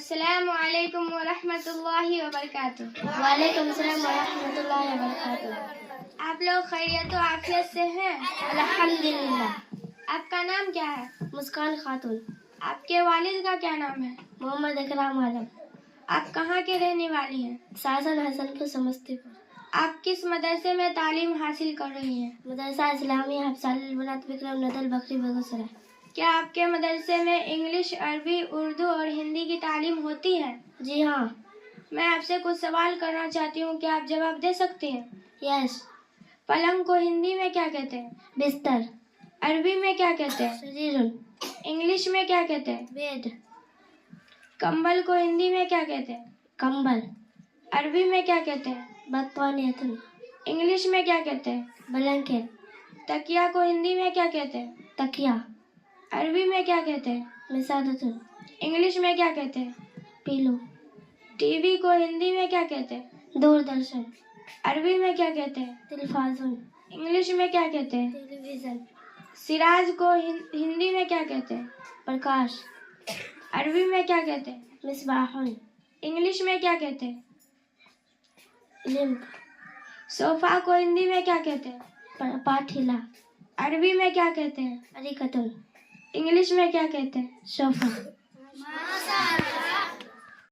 السلام علیکم ورحمۃ اللہ وبرکاتہ. وعلیکم السلام ورحمۃ اللہ وبرکاتہ. آپ لوگ خیریت و عافیت سے ہیں؟ الحمدللہ. آپ کا نام کیا ہے؟ مسکان خاتون. آپ کے والد کا کیا نام ہے؟ محمد اکرام عالم. آپ کہاں کے رہنے والی ہیں؟ ساسن حسن پور سمستی پور. آپ کس مدرسے میں تعلیم حاصل کر رہی ہیں؟ مدرسہ اسلامی حفصال البنات وکرم ندل بکری بیگوسرائے. کیا آپ کے مدرسے میں انگلش، عربی، اردو اور ہندی کی تعلیم ہوتی ہے؟ جی ہاں. میں آپ سے کچھ سوال کرنا چاہتی ہوں، کیا آپ جواب دے سکتے ہیں؟ یس. پلنگ کو ہندی میں کیا کہتے ہیں؟ بستر. عربی میں کیا کہتے ہیں؟ سریرن. انگلش میں کیا کہتے ہیں؟ بیڈ. کمبل کو ہندی میں کیا کہتے ہیں؟ کمبل. عربی میں کیا کہتے ہیں؟ بطانیتن. انگلش میں کیا کہتے ہیں؟ بلنکٹ. تکیا کو ہندی میں کیا کہتے ہیں؟ تکیا. عربی میں کیا کہتے ہیں؟ مسادتن. انگلش میں کیا کہتے ہیں؟ پیلو. ٹی وی کو ہندی میں کیا کہتے ہیں؟ دوردرشن. عربی میں کیا کہتے ہیں؟ تلفازن. انگلش میں کیا کہتے ہیں؟ ٹیلی ویژن. سراج کو ہندی میں کیا کہتے ہیں؟ پرکاش. عربی میں کیا کہتے ہیں؟ مصباحن. انگلش میں کیا کہتے ہیں؟ لمب. صوفہ کو ہندی میں کیا کہتے ہیں؟ پاٹھیلا. عربی میں کیا کہتے ہیں؟ اریکتن. انگلش میں کیا کہتے ہیں؟ صوفہ.